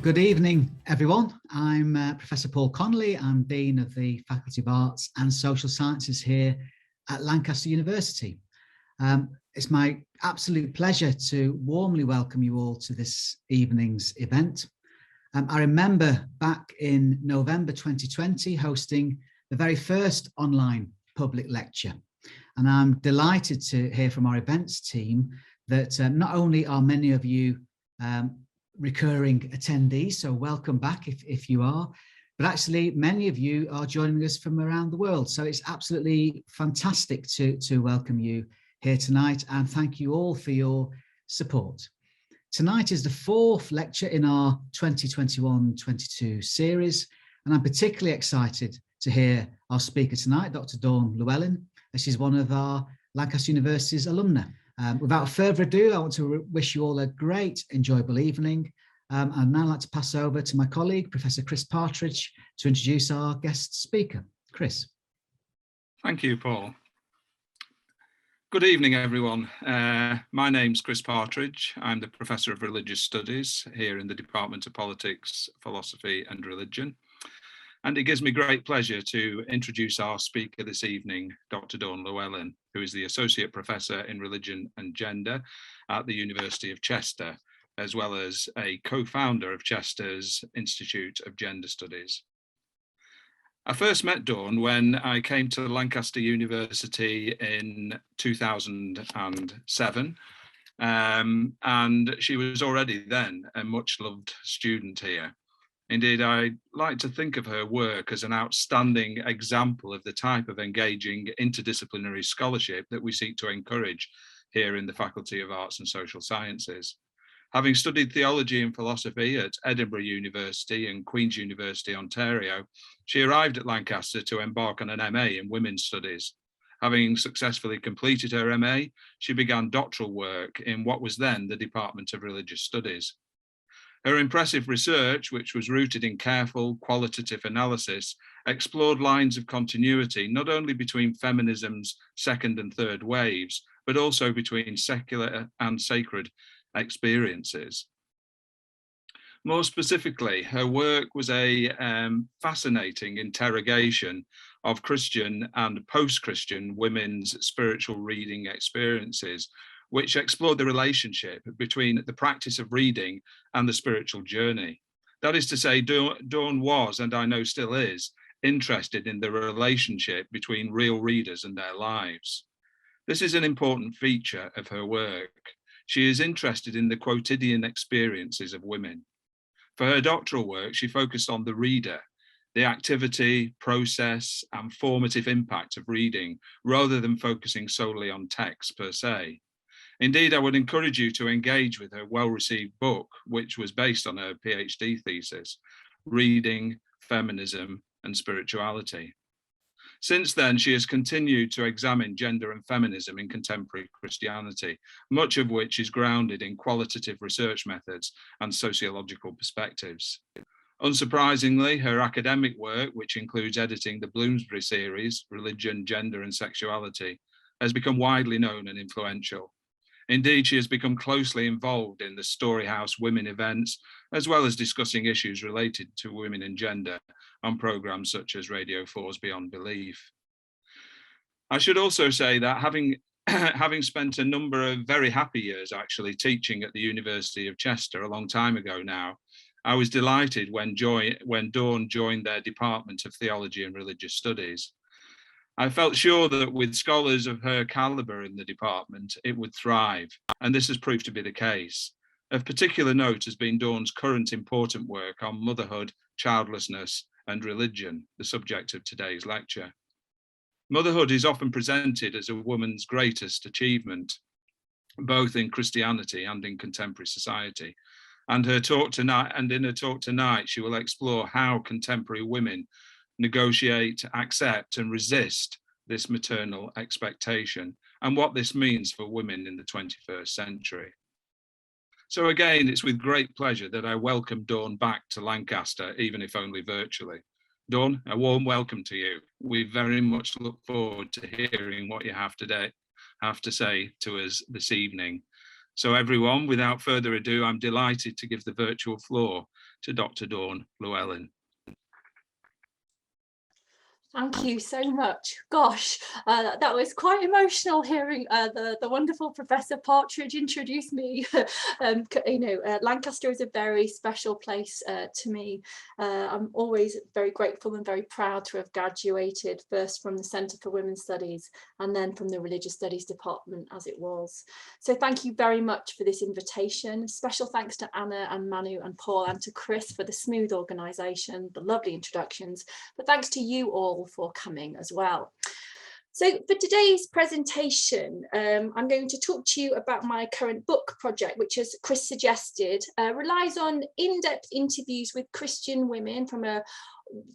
Good evening, everyone. I'm Professor Paul Connolly. I'm Dean of the Faculty of Arts and Social Sciences here at Lancaster University. It's my absolute pleasure to warmly welcome you all to this evening's event. I remember back in November 2020 hosting the very first online public lecture, and I'm delighted to hear from our events team that not only are many of you recurring attendees, so welcome back if you are, but actually many of you are joining us from around the world. So it's absolutely fantastic to welcome you here tonight, and thank you all for your support. Tonight is the fourth lecture in our 2021-22 series, and I'm particularly excited to hear our speaker tonight, Dr. Dawn Llewellyn, as she's one of our Lancaster University's alumna. Without further ado, I want to wish you all a great, enjoyable evening. I'd now like to pass over to my colleague, Professor Chris Partridge, to introduce our guest speaker. Chris. Thank you, Paul. Good evening, everyone. My name's Chris Partridge. I'm the Professor of Religious Studies here in the Department of Politics, Philosophy and Religion. And it gives me great pleasure to introduce our speaker this evening, Dr. Dawn Llewellyn, who is the Associate Professor in Religion and Gender at the University of Chester, as well as a co-founder of Chester's Institute of Gender Studies. I first met Dawn when I came to Lancaster University in 2007, and she was already then a much loved student here. Indeed, I like to think of her work as an outstanding example of the type of engaging interdisciplinary scholarship that we seek to encourage here in the Faculty of Arts and Social Sciences. Having studied theology and philosophy at Edinburgh University and Queen's University, Ontario, she arrived at Lancaster to embark on an MA in Women's Studies. Having successfully completed her MA, she began doctoral work in what was then the Department of Religious Studies. Her impressive research, which was rooted in careful qualitative analysis, explored lines of continuity not only between feminism's second and third waves, but also between secular and sacred experiences. More specifically, her work was a fascinating interrogation of Christian and post-Christian women's spiritual reading experiences, which explored the relationship between the practice of reading and the spiritual journey. That is to say, Dawn was, and I know still is, interested in the relationship between real readers and their lives. This is an important feature of her work. She is interested in the quotidian experiences of women. For her doctoral work, she focused on the reader, the activity, process, and formative impact of reading, rather than focusing solely on text per se. Indeed, I would encourage you to engage with her well-received book, which was based on her PhD thesis, Reading, Feminism, and Spirituality. Since then, she has continued to examine gender and feminism in contemporary Christianity, much of which is grounded in qualitative research methods and sociological perspectives. Unsurprisingly, her academic work, which includes editing the Bloomsbury series, Religion, Gender and Sexuality, has become widely known and influential. Indeed, she has become closely involved in the Storyhouse Women events, as well as discussing issues related to women and gender on programs such as Radio 4's Beyond Belief. I should also say that having spent a number of very happy years actually teaching at the University of Chester a long time ago now, I was delighted when Dawn joined their Department of Theology and Religious Studies. I felt sure that with scholars of her caliber in the department, it would thrive, and this has proved to be the case. Of particular note has been Dawn's current important work on motherhood, childlessness, and religion, the subject of today's lecture. Motherhood is often presented as a woman's greatest achievement, both in Christianity and in contemporary society. And in her talk tonight, she will explore how contemporary women negotiate, accept, and resist this maternal expectation, and what this means for women in the 21st century. So again, it's with great pleasure that I welcome Dawn back to Lancaster, even if only virtually. Dawn, a warm welcome to you. We very much look forward to hearing what you have to say to us this evening. So everyone, without further ado, I'm delighted to give the virtual floor to Dr. Dawn Llewellyn. Thank you so much. Gosh, that was quite emotional hearing the wonderful Professor Partridge introduce me. Lancaster is a very special place to me. I'm always very grateful and very proud to have graduated first from the Centre for Women's Studies and then from the Religious Studies Department as it was. So thank you very much for this invitation. Special thanks to Anna and Manu and Paul and to Chris for the smooth organisation, the lovely introductions, but thanks to you all for coming as well. So for today's presentation, I'm going to talk to you about my current book project, which, as Chris suggested, relies on in-depth interviews with Christian women from a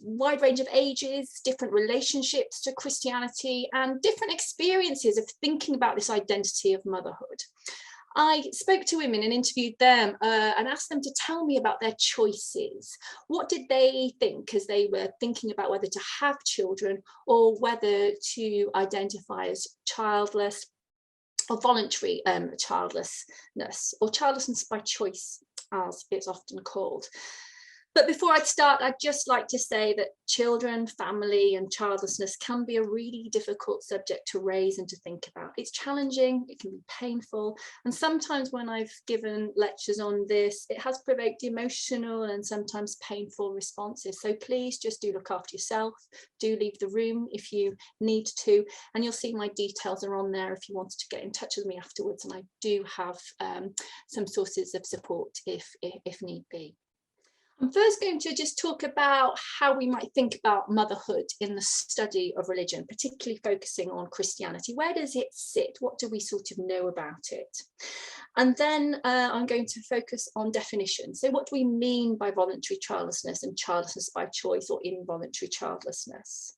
wide range of ages, different relationships to Christianity, and different experiences of thinking about this identity of motherhood. I spoke to women and interviewed them and asked them to tell me about their choices. What did they think as they were thinking about whether to have children or whether to identify as childless or voluntary childlessness, or childlessness by choice, as it's often called. But before I start, I'd just like to say that children, family and childlessness can be a really difficult subject to raise and to think about. It's challenging, it can be painful, and sometimes when I've given lectures on this, it has provoked emotional and sometimes painful responses. So please just do look after yourself, do leave the room if you need to, and you'll see my details are on there if you wanted to get in touch with me afterwards, and I do have some sources of support if need be. I'm first going to just talk about how we might think about motherhood in the study of religion, particularly focusing on Christianity. Where does it sit? What do we sort of know about it? And then I'm going to focus on definitions. So what do we mean by voluntary childlessness and childlessness by choice or involuntary childlessness?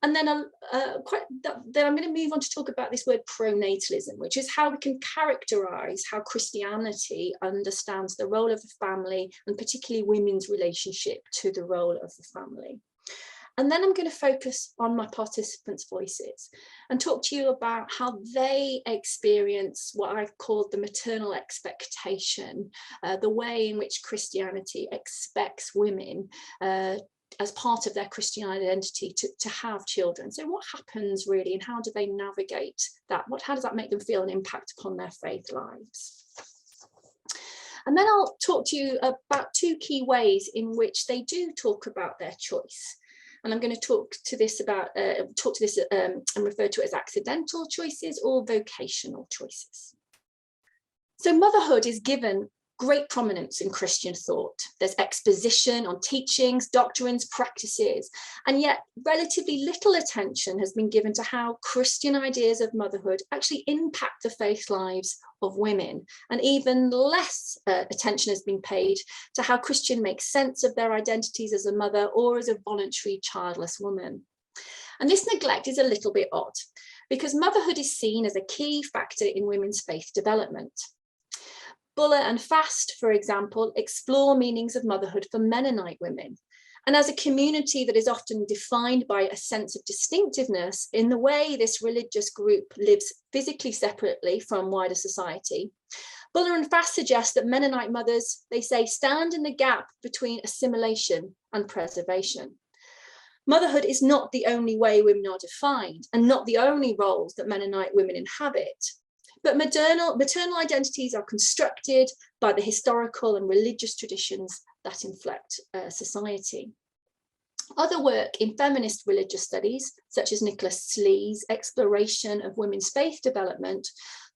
And then I'm going to move on to talk about this word pronatalism, which is how we can characterize how Christianity understands the role of the family and particularly women's relationship to the role of the family. And then I'm going to focus on my participants' voices and talk to you about how they experience what I've called the maternal expectation, the way in which Christianity expects women as part of their Christian identity to have children. So what happens really, and how do they navigate that? How does that make them feel and impact upon their faith lives? And then I'll talk to you about two key ways in which they do talk about their choice. And I'm going to talk to this and refer to it as accidental choices or vocational choices. So motherhood is given great prominence in Christian thought. There's exposition on teachings, doctrines, practices, and yet relatively little attention has been given to how Christian ideas of motherhood actually impact the faith lives of women, and even less attention has been paid to how Christian makes sense of their identities as a mother or as a voluntary childless woman. And this neglect is a little bit odd, because motherhood is seen as a key factor in women's faith development. Buller and Fast, for example, explore meanings of motherhood for Mennonite women. And as a community that is often defined by a sense of distinctiveness in the way this religious group lives physically separately from wider society, Buller and Fast suggest that Mennonite mothers, they say, stand in the gap between assimilation and preservation. Motherhood is not the only way women are defined and not the only roles that Mennonite women inhabit. But maternal identities are constructed by the historical and religious traditions that inflect society. Other work in feminist religious studies, such as Nicholas Slee's exploration of women's faith development,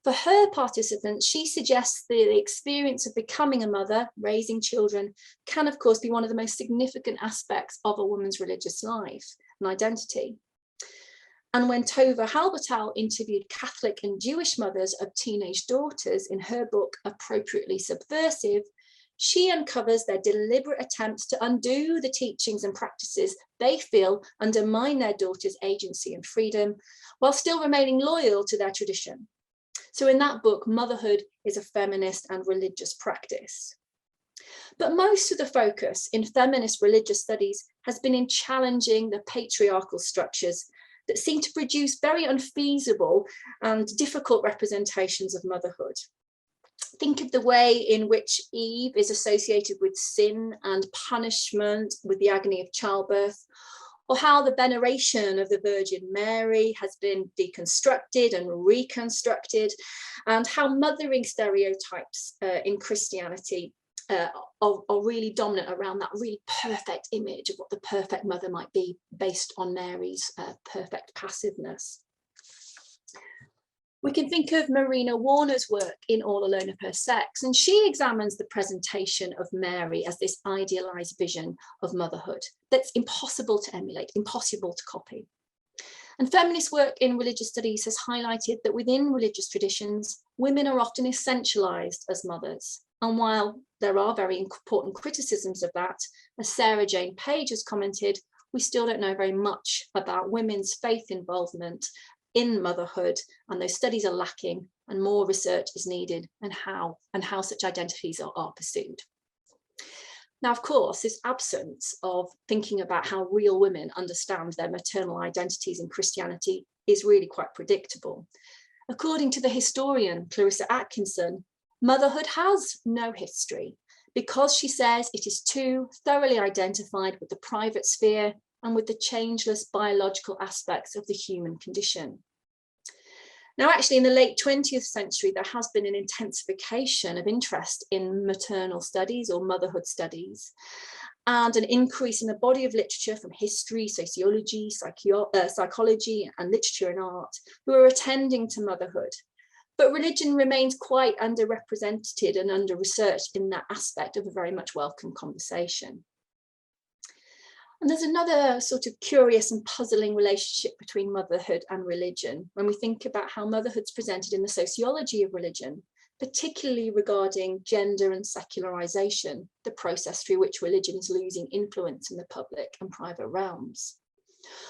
for her participants, she suggests that the experience of becoming a mother, raising children, can of course be one of the most significant aspects of a woman's religious life and identity. And when Tova Halbertal interviewed Catholic and Jewish mothers of teenage daughters in her book, Appropriately Subversive, she uncovers their deliberate attempts to undo the teachings and practices they feel undermine their daughters' agency and freedom, while still remaining loyal to their tradition. So in that book, motherhood is a feminist and religious practice. But most of the focus in feminist religious studies has been in challenging the patriarchal structures that seem to produce very unfeasible and difficult representations of motherhood. Think of the way in which Eve is associated with sin and punishment, with the agony of childbirth, or how the veneration of the Virgin Mary has been deconstructed and reconstructed, and how mothering stereotypes in Christianity are really dominant around that really perfect image of what the perfect mother might be, based on Mary's perfect passiveness. We can think of Marina Warner's work in All Alone of Her Sex, and she examines the presentation of Mary as this idealized vision of motherhood that's impossible to emulate, impossible to copy. And feminist work in religious studies has highlighted that within religious traditions, women are often essentialized as mothers. And while there are very important criticisms of that, as Sarah Jane Page has commented, we still don't know very much about women's faith involvement in motherhood, and those studies are lacking, and more research is needed, and how such identities are pursued. Now, of course, this absence of thinking about how real women understand their maternal identities in Christianity is really quite predictable. According to the historian Clarissa Atkinson, motherhood has no history because, she says, it is too thoroughly identified with the private sphere and with the changeless biological aspects of the human condition. Now, actually, in the late 20th century, there has been an intensification of interest in maternal studies or motherhood studies, and an increase in the body of literature from history, sociology, psychology, and literature and art who are attending to motherhood. But religion remains quite underrepresented and under-researched in that aspect of a very much welcome conversation. And there's another sort of curious and puzzling relationship between motherhood and religion when we think about how motherhood's presented in the sociology of religion, particularly regarding gender and secularization, the process through which religion is losing influence in the public and private realms.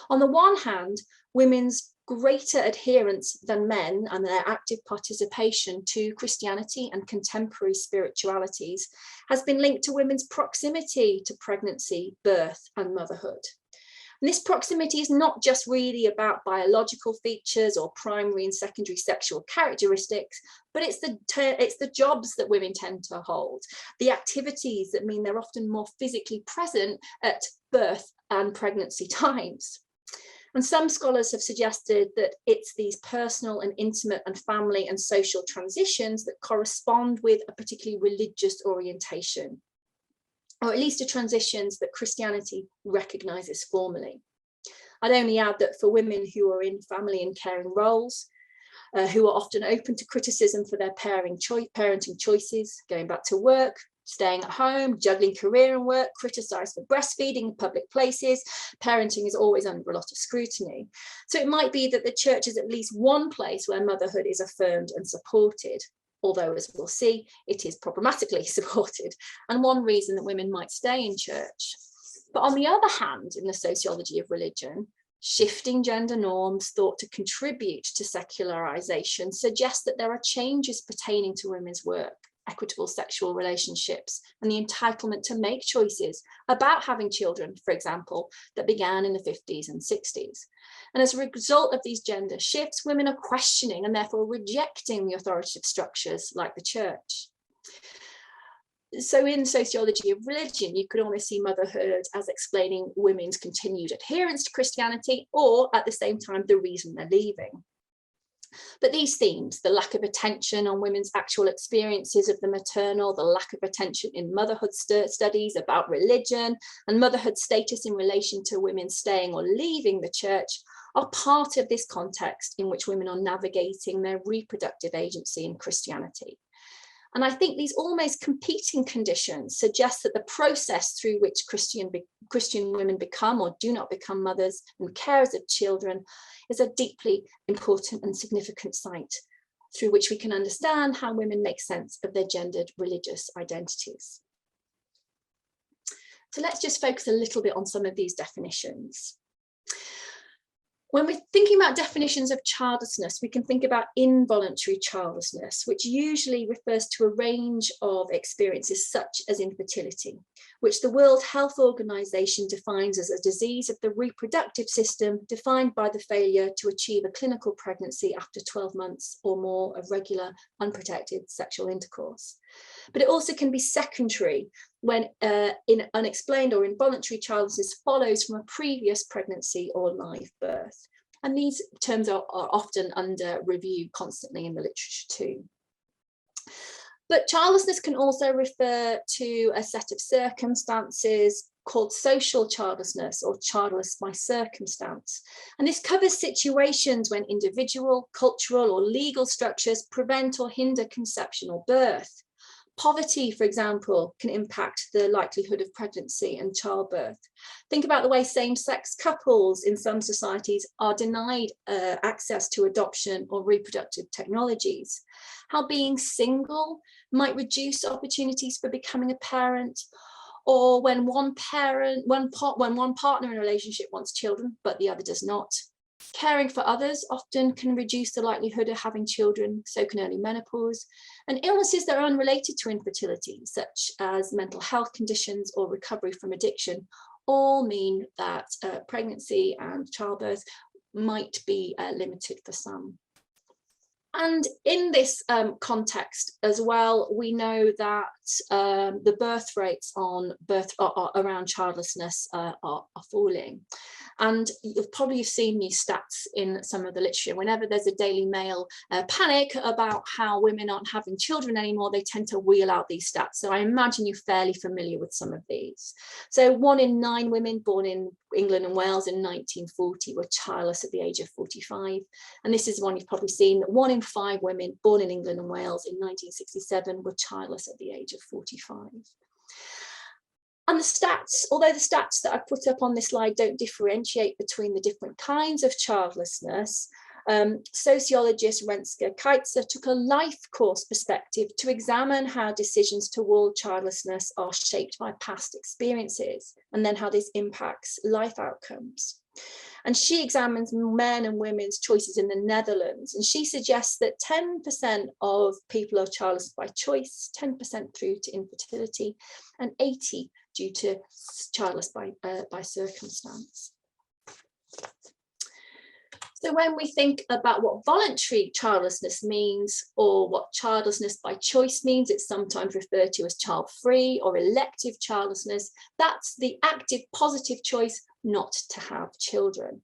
On the one hand, women's greater adherence than men and their active participation to Christianity and contemporary spiritualities has been linked to women's proximity to pregnancy, birth, and motherhood. And this proximity is not just really about biological features or primary and secondary sexual characteristics, but it's the jobs that women tend to hold, the activities that mean they're often more physically present at birth and pregnancy times. And some scholars have suggested that it's these personal and intimate and family and social transitions that correspond with a particularly religious orientation, or at least the transitions that Christianity recognizes formally. I'd only add that for women who are in family and caring roles, who are often open to criticism for their parenting choices, going back to work, staying at home, juggling career and work, criticised for breastfeeding in public places, parenting is always under a lot of scrutiny. So it might be that the church is at least one place where motherhood is affirmed and supported, although, as we'll see, it is problematically supported, and one reason that women might stay in church. But on the other hand, in the sociology of religion, shifting gender norms thought to contribute to secularization suggest that there are changes pertaining to women's work, equitable sexual relationships, and the entitlement to make choices about having children, for example, that began in the 50s and 60s. And as a result of these gender shifts, women are questioning and therefore rejecting the authoritative structures like the church. So in sociology of religion, you could almost see motherhood as explaining women's continued adherence to Christianity, or at the same time, the reason they're leaving. But these themes, the lack of attention on women's actual experiences of the maternal, the lack of attention in motherhood studies about religion, and motherhood status in relation to women staying or leaving the church, are part of this context in which women are navigating their reproductive agency in Christianity. And I think these almost competing conditions suggest that the process through which Christian women become or do not become mothers and carers of children is a deeply important and significant site through which we can understand how women make sense of their gendered religious identities. So let's just focus a little bit on some of these definitions. When we're thinking about definitions of childlessness, we can think about involuntary childlessness, which usually refers to a range of experiences such as infertility, which the World Health Organization defines as a disease of the reproductive system defined by the failure to achieve a clinical pregnancy after 12 months or more of regular unprotected sexual intercourse. But it also can be secondary when in unexplained or involuntary childlessness follows from a previous pregnancy or live birth. And these terms are often under review constantly in the literature too. But childlessness can also refer to a set of circumstances called social childlessness or childless by circumstance. And this covers situations when individual, cultural or legal structures prevent or hinder conception or birth. Poverty, for example, can impact the likelihood of pregnancy and childbirth. Think about the way same-sex couples in some societies are denied access to adoption or reproductive technologies. How being single might reduce opportunities for becoming a parent, or when one partner in a relationship wants children, but the other does not. Caring for others often can reduce the likelihood of having children, so can early menopause, and illnesses that are unrelated to infertility, such as mental health conditions or recovery from addiction, all mean that pregnancy and childbirth might be limited for some. And in this context as well, we know that the birth rates around childlessness are falling. And you've probably seen these stats in some of the literature. Whenever there's a Daily Mail panic about how women aren't having children anymore, they tend to wheel out these stats. So I imagine you're fairly familiar with some of these. So 1 in 9 women born in England and Wales in 1940 were childless at the age of 45. And this is one you've probably seen, that 1 in 5 women born in England and Wales in 1967 were childless at the age of 45. And the stats, although the stats that I put up on this slide don't differentiate between the different kinds of childlessness, sociologist Renske Keitzer took a life course perspective to examine how decisions toward childlessness are shaped by past experiences and then how this impacts life outcomes. And she examines men and women's choices in the Netherlands, and she suggests that 10% of people are childless by choice, 10% through to infertility, and 80% due to childless by circumstance. So when we think about what voluntary childlessness means, or what childlessness by choice means, it's sometimes referred to as child-free or elective childlessness. That's the active positive choice not to have children.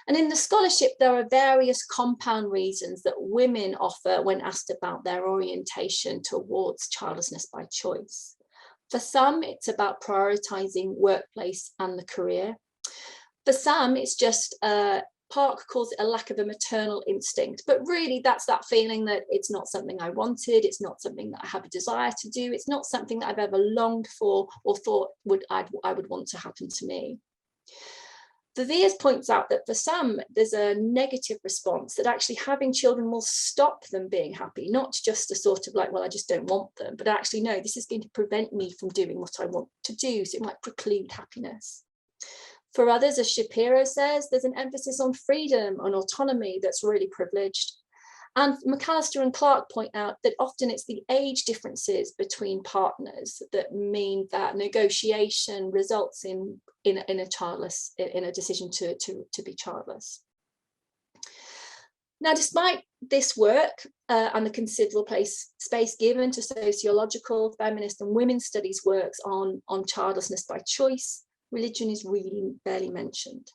And in the scholarship, there are various compound reasons that women offer when asked about their orientation towards childlessness by choice. For some, it's about prioritizing workplace and the career. For some, it's just Park calls it a lack of a maternal instinct, but really that's that feeling that it's not something I wanted, it's not something that I have a desire to do, it's not something that I've ever longed for or thought I would want to happen to me. Viviers points out that for some, there's a negative response, that actually having children will stop them being happy, not just a sort of like, well, I just don't want them, but actually, no, this is going to prevent me from doing what I want to do, so it might preclude happiness. For others, as Shapiro says, there's an emphasis on freedom and autonomy that's really privileged. And McAllister and Clark point out that often it's the age differences between partners that mean that negotiation results in a decision to be childless. Now, despite this work and the considerable space given to sociological, feminist and women's studies works on childlessness by choice, religion is really barely mentioned.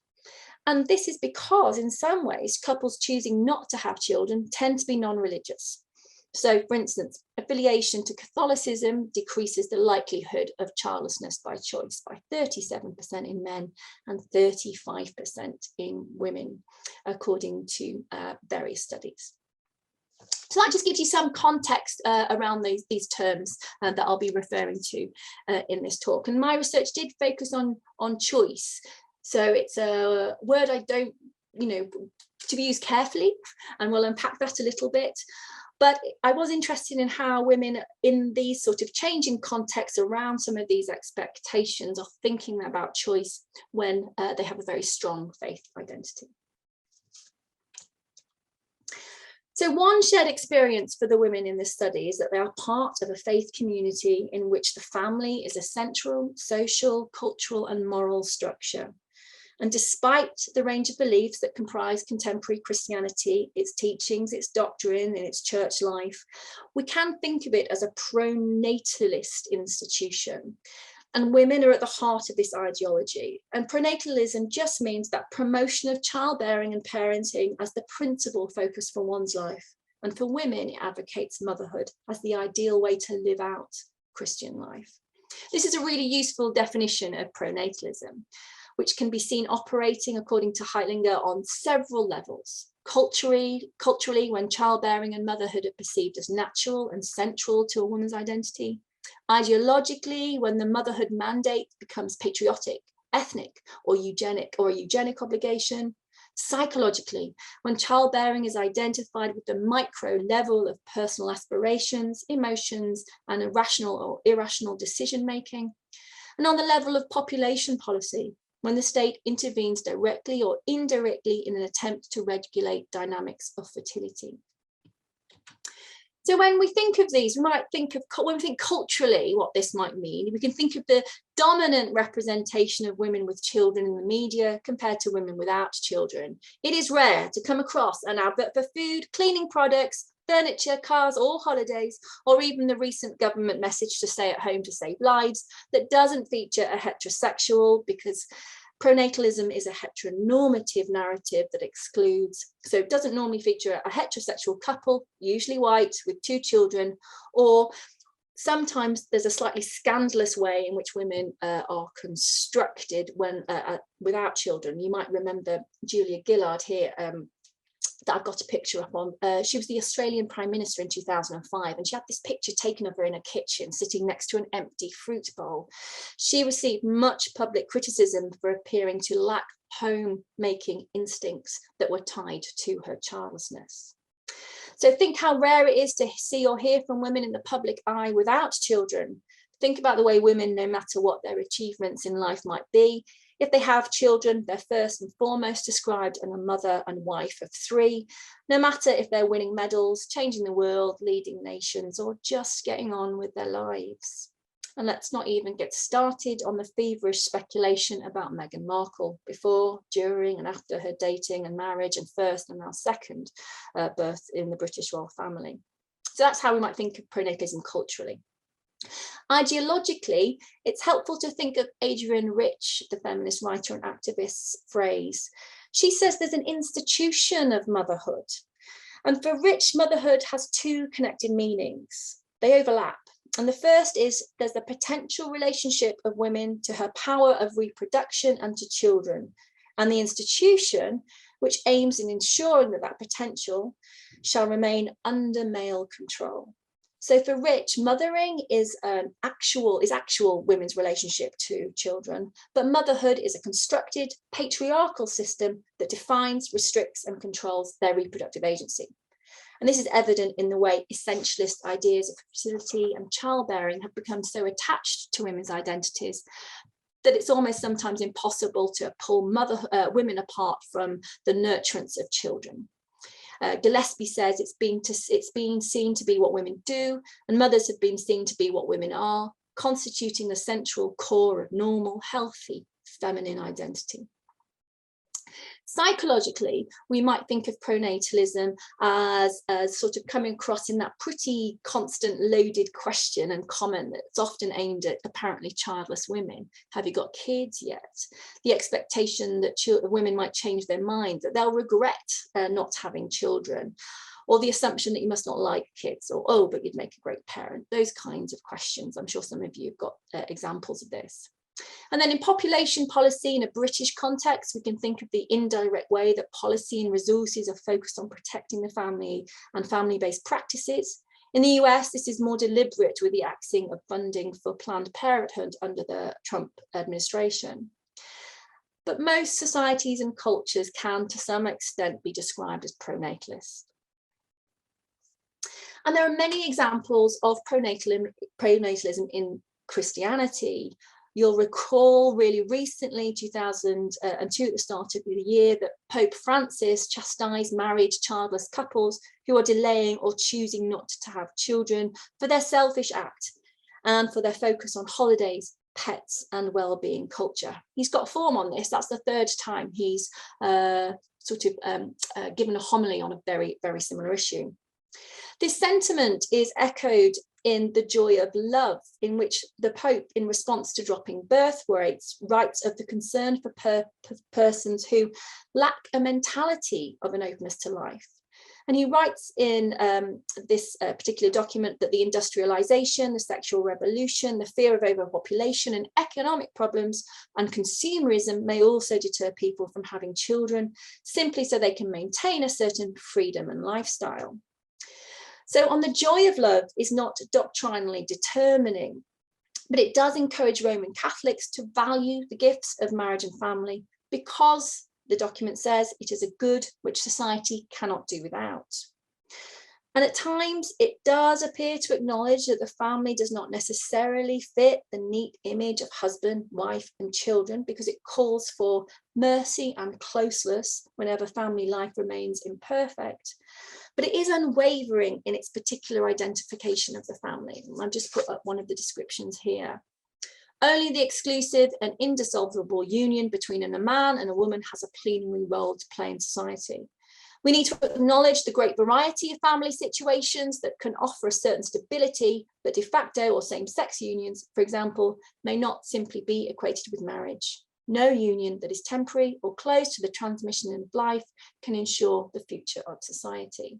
And this is because in some ways, couples choosing not to have children tend to be non-religious. So for instance, affiliation to Catholicism decreases the likelihood of childlessness by choice by 37% in men and 35% in women, according to various studies. So that just gives you some context around these terms that I'll be referring to in this talk. And my research did focus on choice. So it's a word I don't, to be used carefully, and we'll unpack that a little bit. But I was interested in how women in these sort of changing contexts around some of these expectations are thinking about choice when they have a very strong faith identity. So one shared experience for the women in this study is that they are part of a faith community in which the family is a central social, cultural, and moral structure. And despite the range of beliefs that comprise contemporary Christianity, its teachings, its doctrine, and its church life, we can think of it as a pronatalist institution. And women are at the heart of this ideology. And pronatalism just means that promotion of childbearing and parenting as the principal focus for one's life. And for women, it advocates motherhood as the ideal way to live out Christian life. This is a really useful definition of pronatalism, which can be seen operating, according to Heitlinger, on several levels. Culturally, when childbearing and motherhood are perceived as natural and central to a woman's identity. Ideologically, when the motherhood mandate becomes patriotic, ethnic, or a eugenic obligation. Psychologically, when childbearing is identified with the micro level of personal aspirations, emotions, and irrational or irrational decision-making. And on the level of population policy, when the state intervenes directly or indirectly in an attempt to regulate dynamics of fertility. So when we think of these, we might think of, when we think culturally what this might mean, we can think of the dominant representation of women with children in the media compared to women without children. It is rare to come across an advert for food, cleaning products, furniture, cars, or holidays, or even the recent government message to stay at home to save lives that doesn't feature a heterosexual, because pronatalism is a heteronormative narrative that excludes, so it doesn't normally feature a heterosexual couple, usually white, with 2 children, or sometimes there's a slightly scandalous way in which women are constructed when without children. You might remember Julia Gillard here, that I've got a picture up on. She was the Australian Prime Minister in 2005, and she had this picture taken of her in a kitchen sitting next to an empty fruit bowl. She received much public criticism for appearing to lack homemaking instincts that were tied to her childlessness. So think how rare it is to see or hear from women in the public eye without children. Think about the way women, no matter what their achievements in life might be, if they have children, they're first and foremost described as a mother and wife of 3, no matter if they're winning medals, changing the world, leading nations, or just getting on with their lives. And let's not even get started on the feverish speculation about Meghan Markle before, during, and after her dating and marriage and first and now second birth in the British royal family. So that's how we might think of pronatalism culturally. Ideologically, it's helpful to think of Adrienne Rich, the feminist writer and activist's phrase. She says there's an institution of motherhood. And for Rich, motherhood has 2 connected meanings. They overlap. And the first is there's the potential relationship of women to her power of reproduction and to children. And the institution, which aims in ensuring that that potential shall remain under male control. So for Rich, mothering is actual women's relationship to children, but motherhood is a constructed patriarchal system that defines, restricts, and controls their reproductive agency. And this is evident in the way essentialist ideas of fertility and childbearing have become so attached to women's identities that it's almost sometimes impossible to pull women apart from the nurturance of children. Gillespie says it's been seen to be what women do, and mothers have been seen to be what women are, constituting the central core of normal, healthy feminine identity. Psychologically, we might think of pronatalism as sort of coming across in that pretty constant loaded question and comment that's often aimed at apparently childless women. Have you got kids yet? The expectation that women might change their mind, that they'll regret not having children, or the assumption that you must not like kids, or, oh, but you'd make a great parent. Those kinds of questions. I'm sure some of you have got examples of this. And then in population policy in a British context, we can think of the indirect way that policy and resources are focused on protecting the family and family-based practices. In the US, this is more deliberate with the axing of funding for Planned Parenthood under the Trump administration. But most societies and cultures can, to some extent, be described as pronatalist. And there are many examples of pronatalism in Christianity. You'll recall really recently, 2002, at the start of the year, that Pope Francis chastised married childless couples who are delaying or choosing not to have children for their selfish act and for their focus on holidays, pets and well-being culture. He's got form on this. That's the third time he's given a homily on a very, very similar issue. This sentiment is echoed in The Joy of Love, in which the Pope, in response to dropping birth rates, writes of the concern for persons who lack a mentality of an openness to life. And he writes in this particular document that the industrialization, the sexual revolution, the fear of overpopulation and economic problems and consumerism may also deter people from having children, simply so they can maintain a certain freedom and lifestyle. So on The Joy of Love is not doctrinally determining, but it does encourage Roman Catholics to value the gifts of marriage and family, because the document says it is a good which society cannot do without. And at times it does appear to acknowledge that the family does not necessarily fit the neat image of husband, wife and children, because it calls for mercy and closeness whenever family life remains imperfect. But it is unwavering in its particular identification of the family. And I've just put up one of the descriptions here. Only the exclusive and indissoluble union between a man and a woman has a plenary role to play in society. We need to acknowledge the great variety of family situations that can offer a certain stability, but de facto or same-sex unions, for example, may not simply be equated with marriage. No union that is temporary or close to the transmission of life can ensure the future of society.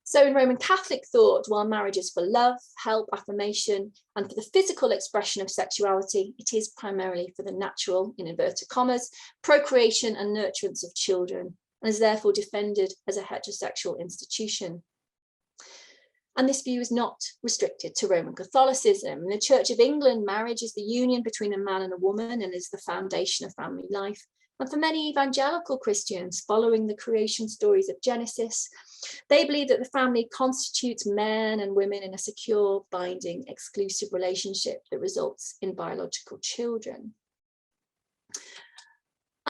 So in Roman Catholic thought, while marriage is for love, help, affirmation, and for the physical expression of sexuality, it is primarily for the natural, in inverted commas, procreation and nurturance of children, and is therefore defended as a heterosexual institution. And this view is not restricted to Roman Catholicism. In the Church of England, marriage is the union between a man and a woman and is the foundation of family life. And for many evangelical Christians, following the creation stories of Genesis, they believe that the family constitutes men and women in a secure, binding, exclusive relationship that results in biological children.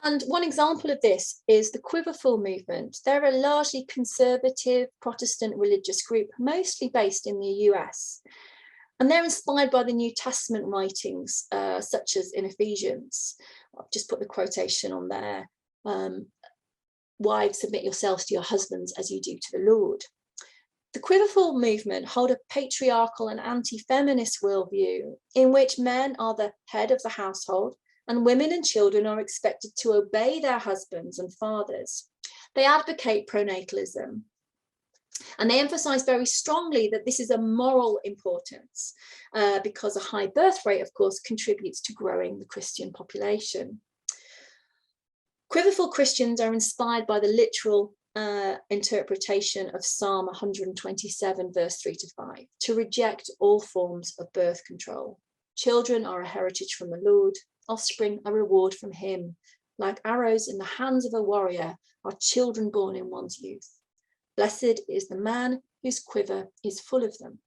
And one example of this is the Quiverful movement. They're a largely conservative Protestant religious group, mostly based in the US. And they're inspired by the New Testament writings, such as in Ephesians. I've just put the quotation on there. Wives, submit yourselves to your husbands as you do to the Lord. The Quiverful movement hold a patriarchal and anti-feminist worldview in which men are the head of the household and women and children are expected to obey their husbands and fathers. They advocate pronatalism, and they emphasize very strongly that this is a moral importance because a high birth rate, of course, contributes to growing the Christian population. Quiverful Christians are inspired by the literal interpretation of Psalm 127, verse 3-5, to reject all forms of birth control. Children are a heritage from the Lord, offspring a reward from him. Like arrows in the hands of a warrior are children born in one's youth. Blessed is the man whose quiver is full of them.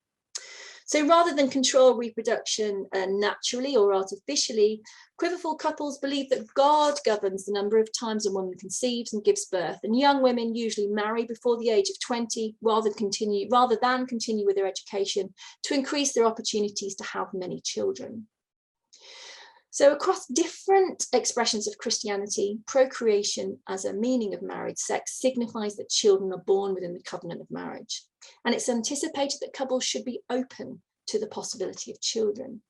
So rather than control reproduction naturally or artificially, quiverful couples believe that God governs the number of times a woman conceives and gives birth, and young women usually marry before the age of 20 rather than continue with their education to increase their opportunities to have many children. So across different expressions of Christianity, procreation as a meaning of married sex signifies that children are born within the covenant of marriage. And it's anticipated that couples should be open to the possibility of children.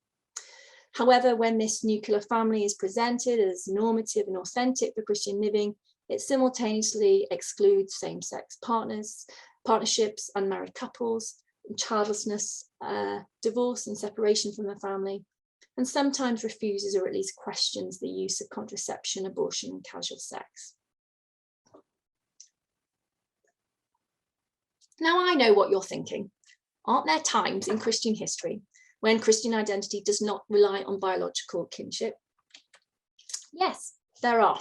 However, when this nuclear family is presented as normative and authentic for Christian living, it simultaneously excludes same-sex partnerships, unmarried couples, childlessness, divorce and separation from the family, and sometimes refuses or at least questions the use of contraception, abortion, and casual sex. Now I know what you're thinking. Aren't there times in Christian history when Christian identity does not rely on biological kinship? Yes, There are.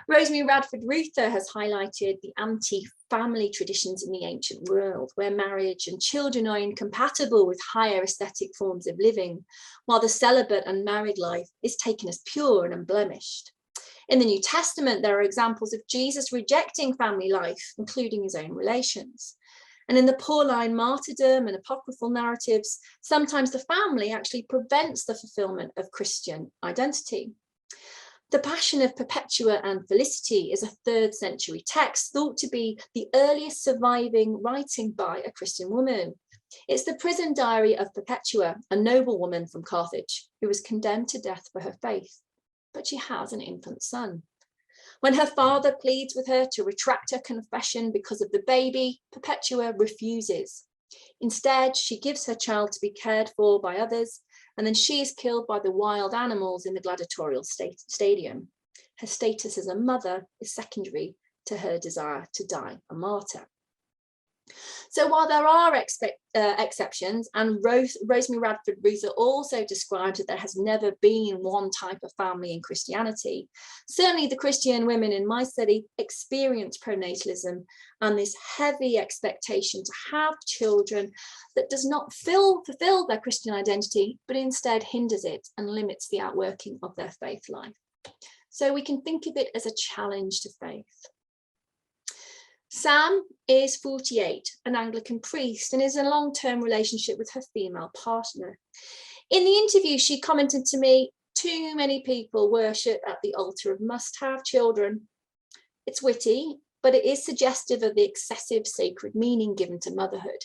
Rosemary Radford Ruther has highlighted the anti-family traditions in the ancient world, where marriage and children are incompatible with higher aesthetic forms of living, while the celibate and married life is taken as pure and unblemished. In the New Testament, there are examples of Jesus rejecting family life, including his own relations. And in the Pauline martyrdom and apocryphal narratives, sometimes the family actually prevents the fulfillment of Christian identity. The Passion of Perpetua and Felicity is a 3rd century text thought to be the earliest surviving writing by a Christian woman. It's the prison diary of Perpetua, a noblewoman from Carthage, who was condemned to death for her faith, but she has an infant son. When her father pleads with her to retract her confession because of the baby, Perpetua refuses. Instead, she gives her child to be cared for by others, and then she is killed by the wild animals in the gladiatorial stadium. Her status as a mother is secondary to her desire to die a martyr. So while there are exceptions, and Rosemary Radford Ruther also described that there has never been one type of family in Christianity, certainly the Christian women in my study experience pronatalism and this heavy expectation to have children that does not fulfill their Christian identity, but instead hinders it and limits the outworking of their faith life. So we can think of it as a challenge to faith. Sam is 48, an Anglican priest, and is in a long-term relationship with her female partner. In the interview, she commented to me, "Too many people worship at the altar of must-have children." It's witty, but it is suggestive of the excessive sacred meaning given to motherhood.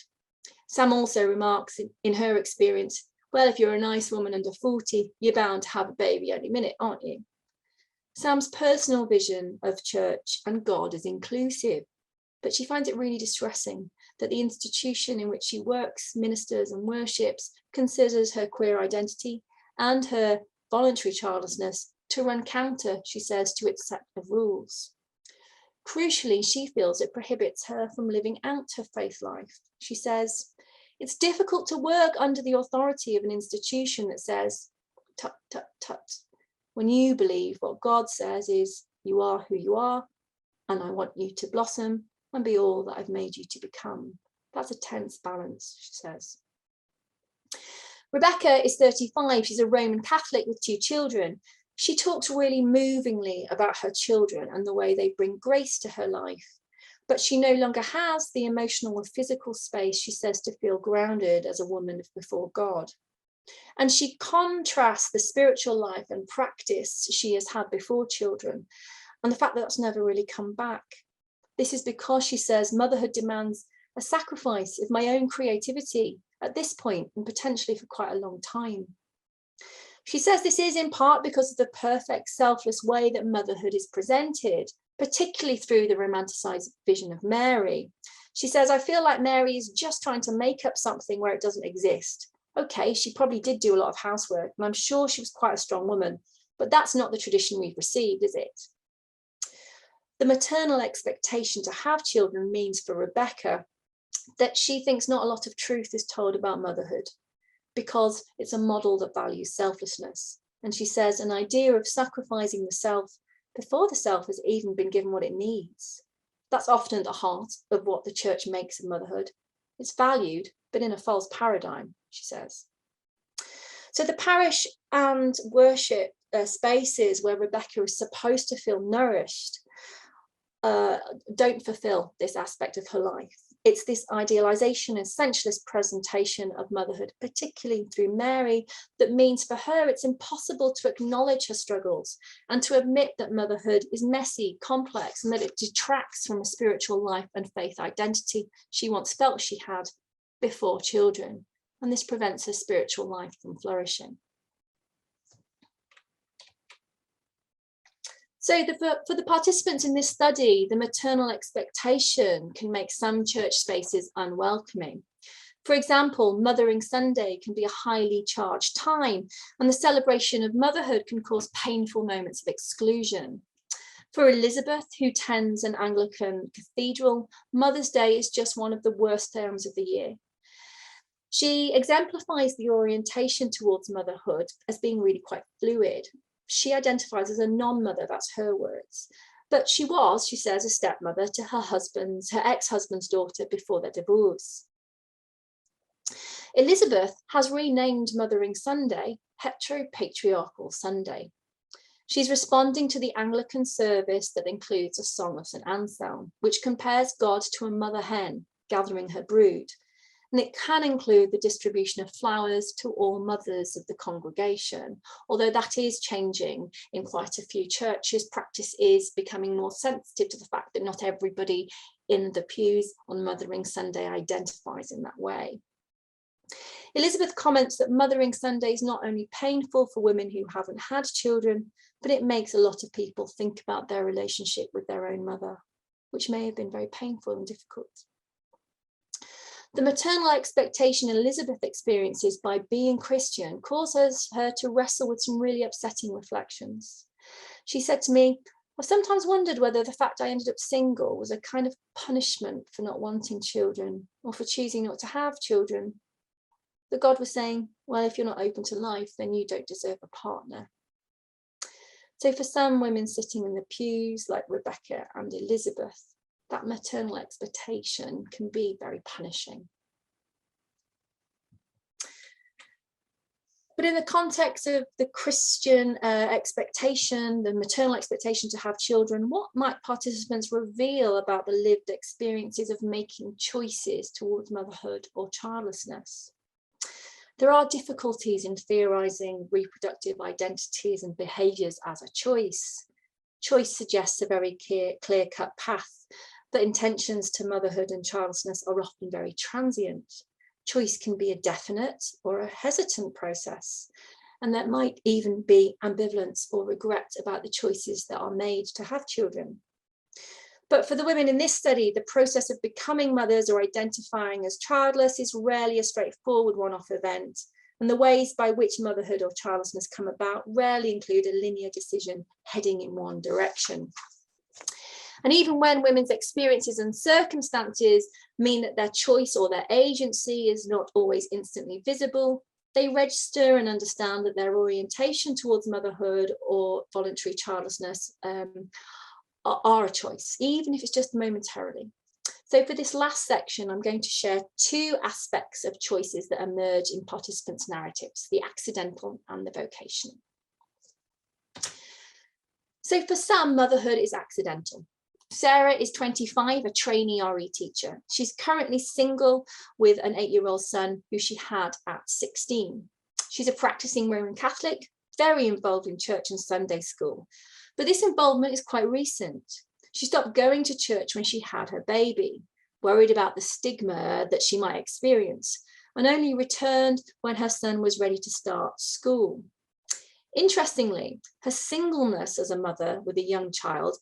Sam also remarks, in her experience, well, if you're a nice woman under 40, you're bound to have a baby any minute, aren't you? Sam's personal vision of church and God is inclusive, but she finds it really distressing that the institution in which she works, ministers and worships considers her queer identity and her voluntary childlessness to run counter, she says, to its set of rules. Crucially, she feels it prohibits her from living out her faith life. She says, "It's difficult to work under the authority of an institution that says, tut, tut, tut, when you believe what God says is, you are who you are, and I want you to blossom and be all that I've made you to become." That's a tense balance, she says. Rebecca is 35. She's a Roman Catholic with 2 children. She talks really movingly about her children and the way they bring grace to her life. But she no longer has the emotional or physical space, she says, to feel grounded as a woman before God. And she contrasts the spiritual life and practice she has had before children and the fact that that's never really come back. This is because, she says, motherhood demands a sacrifice of my own creativity at this point and potentially for quite a long time. She says this is in part because of the perfect, selfless way that motherhood is presented, particularly through the romanticized vision of Mary. She says, "I feel like Mary is just trying to make up something where it doesn't exist." Okay, she probably did do a lot of housework, and I'm sure she was quite a strong woman, but that's not the tradition we've received, is it? The maternal expectation to have children means for Rebecca that she thinks not a lot of truth is told about motherhood because it's a model that values selflessness. And she says an idea of sacrificing the self before the self has even been given what it needs. That's often at the heart of what the church makes of motherhood. It's valued, but in a false paradigm, she says. So the parish and worship spaces where Rebecca is supposed to feel nourished don't fulfill this aspect of her life. It's this idealization and sensualist presentation of motherhood, particularly through Mary, that means for her it's impossible to acknowledge her struggles and to admit that motherhood is messy, complex, and that it detracts from a spiritual life and faith identity she once felt she had before children. And this prevents her spiritual life from flourishing. So for the participants in this study, the maternal expectation can make some church spaces unwelcoming. For example, Mothering Sunday can be a highly charged time, and the celebration of motherhood can cause painful moments of exclusion. For Elizabeth, who tends an Anglican cathedral, Mother's Day is just one of the worst times of the year. She exemplifies the orientation towards motherhood as being really quite fluid. she identifies as a non-mother, that's her words. But she was, she says, a stepmother to her ex-husband's daughter before their divorce. Elizabeth has renamed Mothering Sunday Heteropatriarchal Sunday. She's responding to the Anglican service that includes a song of St. Anselm, which compares God to a mother hen gathering her brood. And it can include the distribution of flowers to all mothers of the congregation, although that is changing in quite a few churches. Practice is becoming more sensitive to the fact that not everybody in the pews on Mothering Sunday identifies in that way. Elizabeth comments that Mothering Sunday is not only painful for women who haven't had children, but it makes a lot of people think about their relationship with their own mother, which may have been very painful and difficult. The maternal expectation Elizabeth experiences by being Christian causes her to wrestle with some really upsetting reflections. She said to me, "I've sometimes wondered whether the fact I ended up single was a kind of punishment for not wanting children or for choosing not to have children. That God was saying, well, if you're not open to life, then you don't deserve a partner." So for some women sitting in the pews like Rebecca and Elizabeth, that maternal expectation can be very punishing. But in the context of the Christian expectation, the maternal expectation to have children, what might participants reveal about the lived experiences of making choices towards motherhood or childlessness? There are difficulties in theorising reproductive identities and behaviours as a choice. Choice suggests a very clear-cut path, but intentions to motherhood and childlessness are often very transient. Choice can be a definite or a hesitant process, and there might even be ambivalence or regret about the choices that are made to have children. But for the women in this study, the process of becoming mothers or identifying as childless is rarely a straightforward one-off event, and the ways by which motherhood or childlessness come about rarely include a linear decision heading in one direction. And even when women's experiences and circumstances mean that their choice or their agency is not always instantly visible, they register and understand that their orientation towards motherhood or voluntary childlessness are a choice, even if it's just momentarily. So for this last section, I'm going to share two aspects of choices that emerge in participants' narratives, the accidental and the vocational. So for some, motherhood is accidental. Sarah is 25, a trainee RE teacher. She's currently single with an 8-year-old son who she had at 16. She's a practicing Roman Catholic, very involved in church and Sunday school. But this involvement is quite recent. She stopped going to church when she had her baby, worried about the stigma that she might experience, and only returned when her son was ready to start school. Interestingly, her singleness as a mother with a young child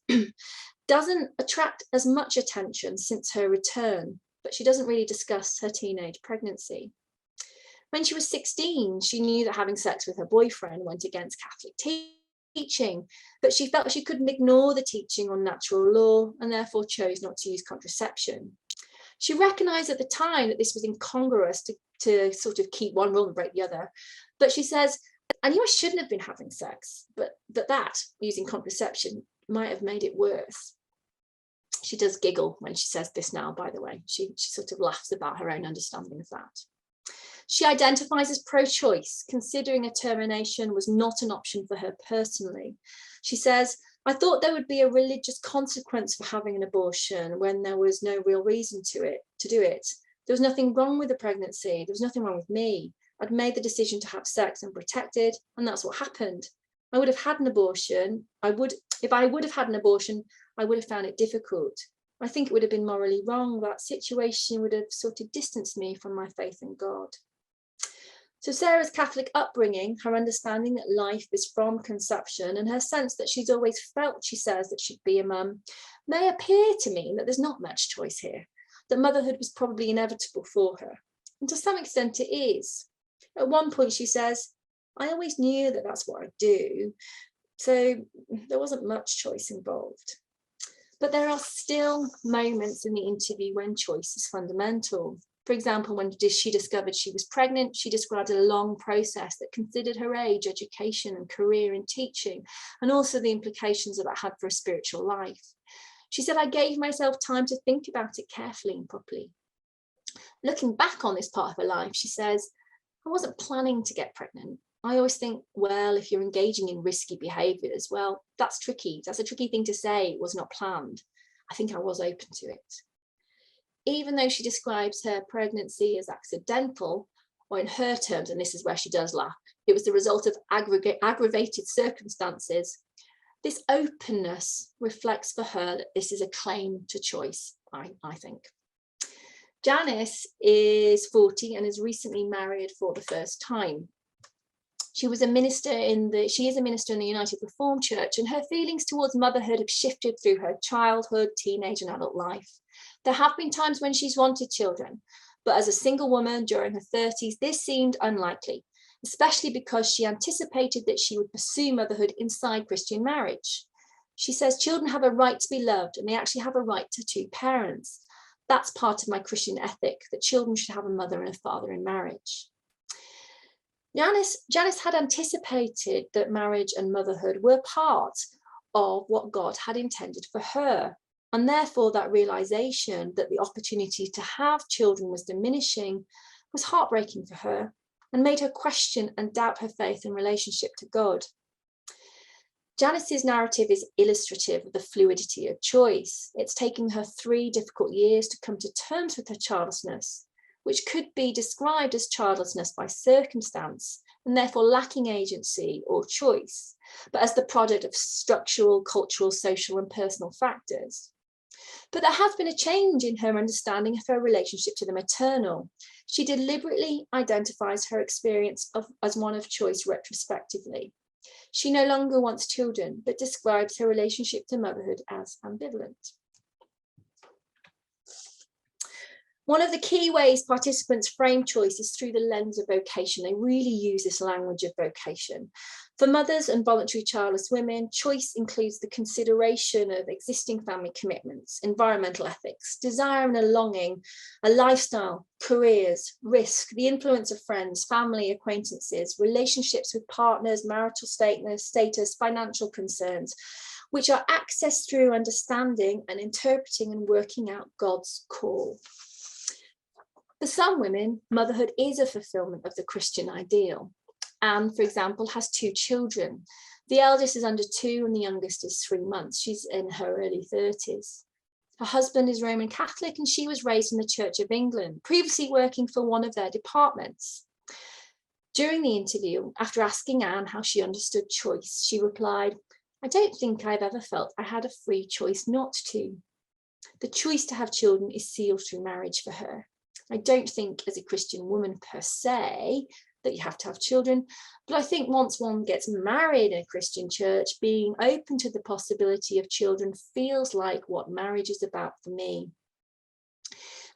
doesn't attract as much attention since her return, but she doesn't really discuss her teenage pregnancy. When she was 16, she knew that having sex with her boyfriend went against Catholic teaching, but she felt she couldn't ignore the teaching on natural law and therefore chose not to use contraception. She recognised at the time that this was incongruous to sort of keep one rule and break the other, but she says, "I knew I shouldn't have been having sex, but that using contraception might have made it worse." She does giggle when she says this now, by the way. She sort of laughs about her own understanding of that. She identifies as pro-choice, considering a termination was not an option for her personally. She says, "I thought there would be a religious consequence for having an abortion when there was no real reason to do it. There was nothing wrong with the pregnancy. There was nothing wrong with me. I'd made the decision to have sex and protected, and that's what happened. I would have had an abortion. If I would have had an abortion, I would have found it difficult. I think it would have been morally wrong. That situation would have sort of distanced me from my faith in God." So Sarah's Catholic upbringing, her understanding that life is from conception, and her sense that she's always felt, she says, that she'd be a mum, may appear to mean that there's not much choice here, that motherhood was probably inevitable for her. And to some extent it is. At one point she says, "I always knew that that's what I'd do, so there wasn't much choice involved." But there are still moments in the interview when choice is fundamental. For example, when she discovered she was pregnant, she described a long process that considered her age, education and career in teaching, and also the implications that had for a spiritual life. She said, I gave myself time to think about it carefully and properly. Looking back on this part of her life, she says, I wasn't planning to get pregnant. I always think, well, if you're engaging in risky behaviours, well, that's tricky. That's a tricky thing to say. It was not planned. I think I was open to it. Even though she describes her pregnancy as accidental, or in her terms, and this is where she does laugh, it was the result of aggravated circumstances. This openness reflects for her that this is a claim to choice, I think. Janice is 40 and is recently married for the first time. She is a minister in the United Reformed Church, and her feelings towards motherhood have shifted through her childhood, teenage and adult life. There have been times when she's wanted children, but as a single woman during her 30s, this seemed unlikely, especially because she anticipated that she would pursue motherhood inside Christian marriage. She says children have a right to be loved, and they actually have a right to two parents. That's part of my Christian ethic, that children should have a mother and a father in marriage. Janice had anticipated that marriage and motherhood were part of what God had intended for her. And therefore that realization that the opportunity to have children was diminishing was heartbreaking for her and made her question and doubt her faith and relationship to God. Janice's narrative is illustrative of the fluidity of choice. It's taken her 3 difficult years to come to terms with her childlessness, which could be described as childlessness by circumstance and therefore lacking agency or choice, but as the product of structural, cultural, social and personal factors. But there has been a change in her understanding of her relationship to the maternal. She deliberately identifies her experience as one of choice retrospectively. She no longer wants children, but describes her relationship to motherhood as ambivalent. One of the key ways participants frame choice is through the lens of vocation. They really use this language of vocation. For mothers and voluntary childless women, choice includes the consideration of existing family commitments, environmental ethics, desire and a longing, a lifestyle, careers, risk, the influence of friends, family, acquaintances, relationships with partners, marital status, financial concerns, which are accessed through understanding and interpreting and working out God's call. For some women, motherhood is a fulfillment of the Christian ideal. Anne, for example, has 2 children. The eldest is under 2 and the youngest is 3 months. She's in her early 30s. Her husband is Roman Catholic and she was raised in the Church of England, previously working for one of their departments. During the interview, after asking Anne how she understood choice, she replied, I don't think I've ever felt I had a free choice not to. The choice to have children is sealed through marriage for her. I don't think as a Christian woman per se that you have to have children, but I think once one gets married in a Christian church, being open to the possibility of children feels like what marriage is about for me.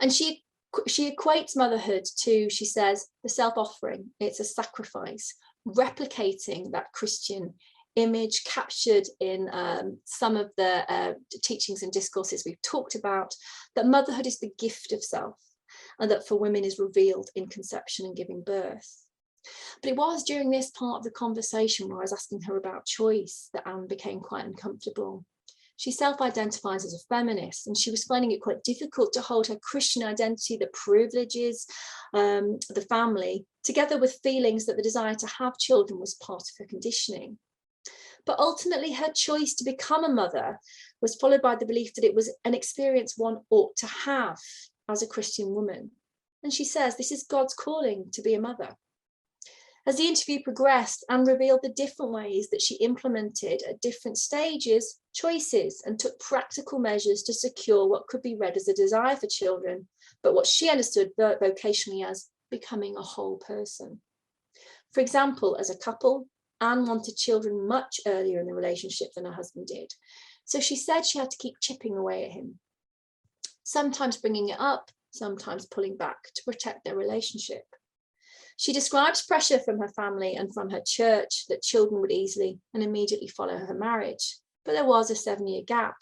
And she equates motherhood to, she says, the self-offering. It's a sacrifice, replicating that Christian image captured in some of the teachings and discourses we've talked about, that motherhood is the gift of self, and that for women is revealed in conception and giving birth. But it was during this part of the conversation where I was asking her about choice that Anne became quite uncomfortable. She self-identifies as a feminist, and she was finding it quite difficult to hold her Christian identity, the privileges, the family, together with feelings that the desire to have children was part of her conditioning. But ultimately, her choice to become a mother was followed by the belief that it was an experience one ought to have as a Christian woman. And she says, this is God's calling to be a mother. As the interview progressed, Anne revealed the different ways that she implemented at different stages choices and took practical measures to secure what could be read as a desire for children, but what she understood vocationally as becoming a whole person. For example, as a couple, Anne wanted children much earlier in the relationship than her husband did. So she said she had to keep chipping away at him, sometimes bringing it up, sometimes pulling back to protect their relationship. She describes pressure from her family and from her church that children would easily and immediately follow her marriage. But there was a 7-year gap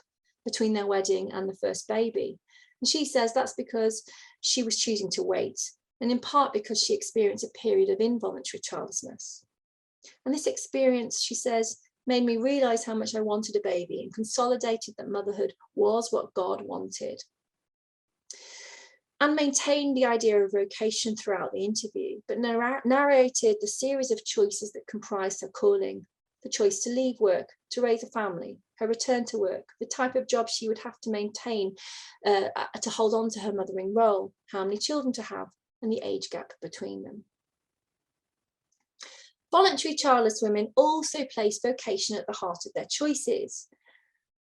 between their wedding and the first baby. And she says that's because she was choosing to wait, and in part because she experienced a period of involuntary childlessness. And this experience, she says, made me realize how much I wanted a baby and consolidated that motherhood was what God wanted. Anne maintained the idea of vocation throughout the interview, but narrated the series of choices that comprised her calling: the choice to leave work, to raise a family, her return to work, the type of job she would have to maintain to hold on to her mothering role, how many children to have, and the age gap between them. Voluntary childless women also place vocation at the heart of their choices.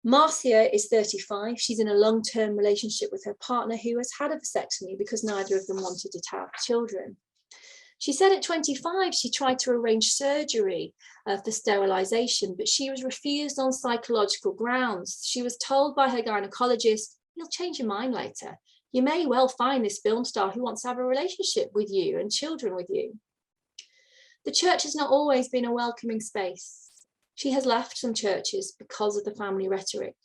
Marcia is 35. She's in a long-term relationship with her partner who has had a vasectomy because neither of them wanted to have children. She said at 25, she tried to arrange surgery for sterilisation, but she was refused on psychological grounds. She was told by her gynecologist, "You'll change your mind later. You may well find this film star who wants to have a relationship with you and children with you." The church has not always been a welcoming space. She has left some churches because of the family rhetoric,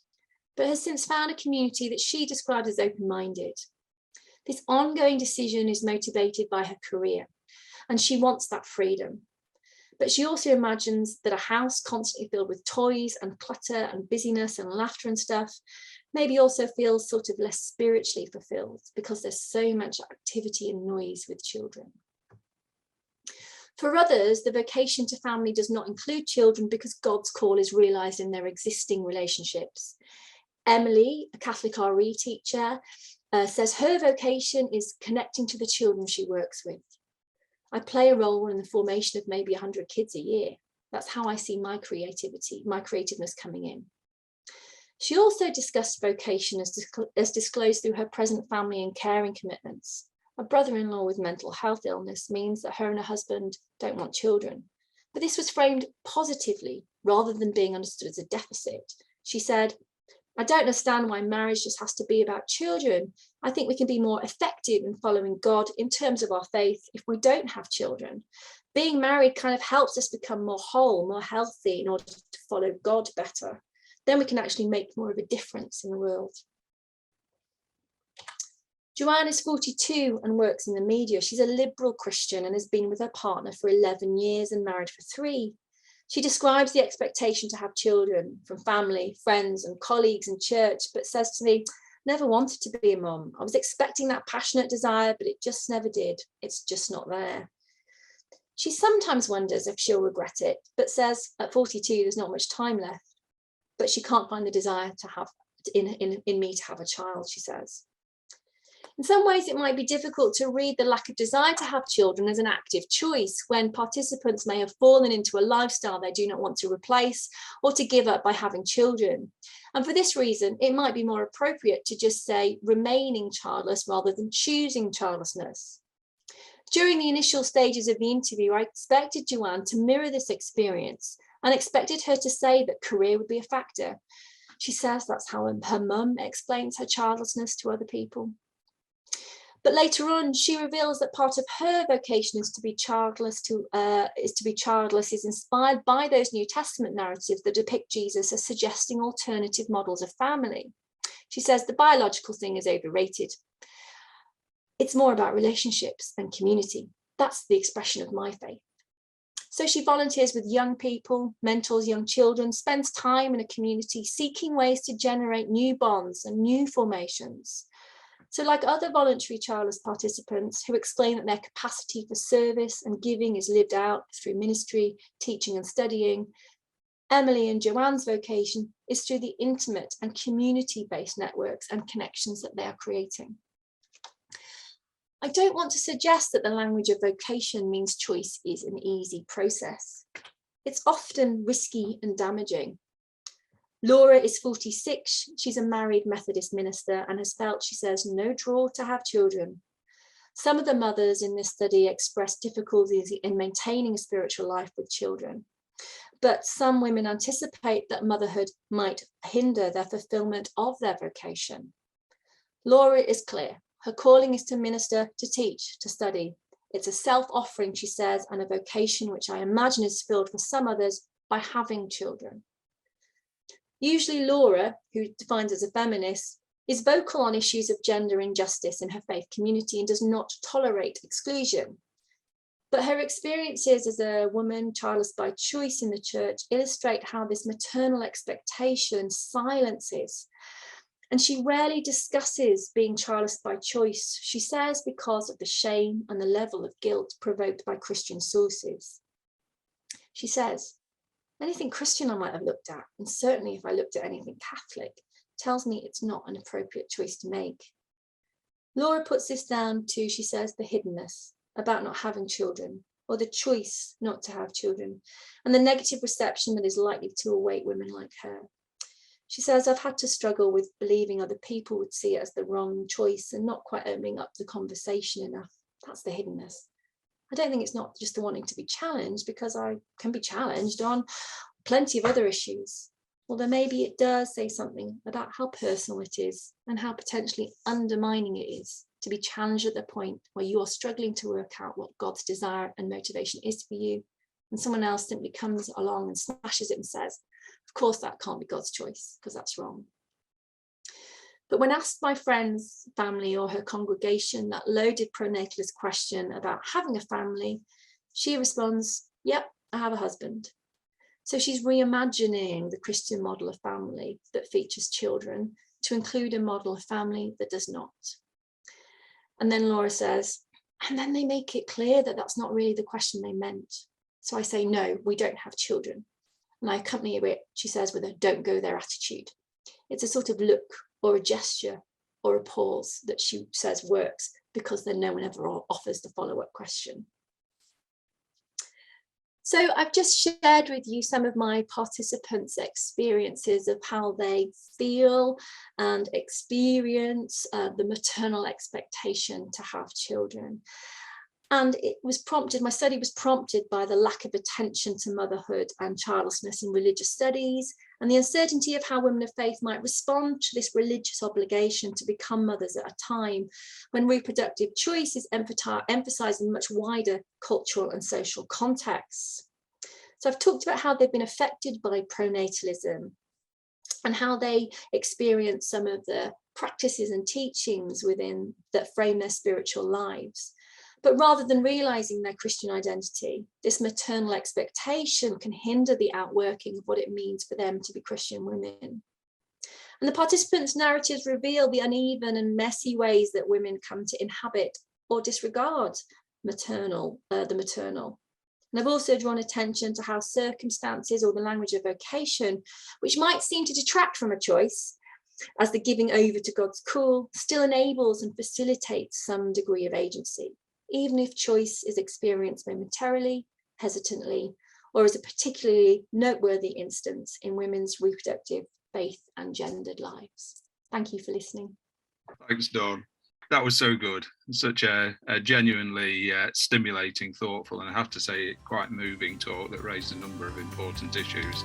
but has since found a community that she described as open-minded. This ongoing decision is motivated by her career, and she wants that freedom. But she also imagines that a house constantly filled with toys and clutter and busyness and laughter and stuff maybe also feels sort of less spiritually fulfilled because there's so much activity and noise with children. For others, the vocation to family does not include children because God's call is realised in their existing relationships. Emily, a Catholic RE teacher, says her vocation is connecting to the children she works with. I play a role in the formation of maybe 100 kids a year. That's how I see my creativeness coming in. She also discussed vocation as disclosed through her present family and caring commitments. A brother-in-law with mental health illness means that her and her husband don't want children. But this was framed positively rather than being understood as a deficit. She said, "I don't understand why marriage just has to be about children. I think we can be more effective in following God in terms of our faith if we don't have children. Being married kind of helps us become more whole, more healthy in order to follow God better. Then we can actually make more of a difference in the world." Joanne is 42 and works in the media. She's a liberal Christian and has been with her partner for 11 years and married for 3. She describes the expectation to have children from family, friends and colleagues in church, but says to me, "Never wanted to be a mum. I was expecting that passionate desire, but it just never did. It's just not there." She sometimes wonders if she'll regret it, but says at 42, there's not much time left, but she can't find the desire to have in me to have a child, she says. In some ways, it might be difficult to read the lack of desire to have children as an active choice when participants may have fallen into a lifestyle they do not want to replace or to give up by having children. And for this reason, it might be more appropriate to just say remaining childless rather than choosing childlessness. During the initial stages of the interview, I expected Joanne to mirror this experience and expected her to say that career would be a factor. She says that's how her mum explains her childlessness to other people. But later on, she reveals that part of her vocation is to be childless, is inspired by those New Testament narratives that depict Jesus as suggesting alternative models of family. She says the biological thing is overrated. It's more about relationships and community. That's the expression of my faith. So she volunteers with young people, mentors young children, spends time in a community seeking ways to generate new bonds and new formations. So like other voluntary childless participants who explain that their capacity for service and giving is lived out through ministry, teaching and studying, Emily and Joanne's vocation is through the intimate and community-based networks and connections that they are creating. I don't want to suggest that the language of vocation means choice is an easy process. It's often risky and damaging. Laura is 46. She's a married Methodist minister and has felt, she says, no draw to have children. Some of the mothers in this study expressed difficulties in maintaining a spiritual life with children, but some women anticipate that motherhood might hinder their fulfillment of their vocation. Laura is clear. Her calling is to minister, to teach, to study. It's a self-offering, she says, and a vocation which I imagine is filled for some others by having children. Usually Laura, who defines as a feminist, is vocal on issues of gender injustice in her faith community and does not tolerate exclusion. But her experiences as a woman childless by choice in the church illustrate how this maternal expectation silences. And she rarely discusses being childless by choice. She says because of the shame and the level of guilt provoked by Christian sources. She says, anything Christian I might have looked at, and certainly if I looked at anything Catholic, tells me it's not an appropriate choice to make. Laura puts this down to, she says, the hiddenness about not having children, or the choice not to have children, and the negative reception that is likely to await women like her. She says, I've had to struggle with believing other people would see it as the wrong choice and not quite opening up the conversation enough. That's the hiddenness. I don't think it's not just the wanting to be challenged, because I can be challenged on plenty of other issues. Although maybe it does say something about how personal it is and how potentially undermining it is to be challenged at the point where you are struggling to work out what God's desire and motivation is for you, and someone else simply comes along and smashes it and says, of course that can't be God's choice because that's wrong. But when asked by friends, family, or her congregation that loaded pronatalist question about having a family, she responds, yep, I have a husband. So she's reimagining the Christian model of family that features children to include a model of family that does not. And then Laura says, and then they make it clear that that's not really the question they meant. So I say, no, we don't have children. And I accompany it, she says, with a don't go there attitude. It's a sort of look or a gesture or a pause that she says works because then no one ever offers the follow-up question. So I've just shared with you some of my participants' experiences of how they feel and experience the maternal expectation to have children. And it was prompted, my study was prompted by the lack of attention to motherhood and childlessness in religious studies, and the uncertainty of how women of faith might respond to this religious obligation to become mothers at a time when reproductive choice is emphasized in much wider cultural and social contexts. So I've talked about how they've been affected by pronatalism and how they experience some of the practices and teachings within that frame their spiritual lives. But rather than realizing their Christian identity, this maternal expectation can hinder the outworking of what it means for them to be Christian women. And the participants' narratives reveal the uneven and messy ways that women come to inhabit or disregard the maternal. And I've also drawn attention to how circumstances or the language of vocation, which might seem to detract from a choice, as the giving over to God's call, still enables and facilitates some degree of agency, even if choice is experienced momentarily, hesitantly, or as a particularly noteworthy instance in women's reproductive, faith and gendered lives. Thank you for listening. Thanks, Dawn. That was so good. Such a genuinely stimulating, thoughtful, and I have to say quite moving talk that raised a number of important issues.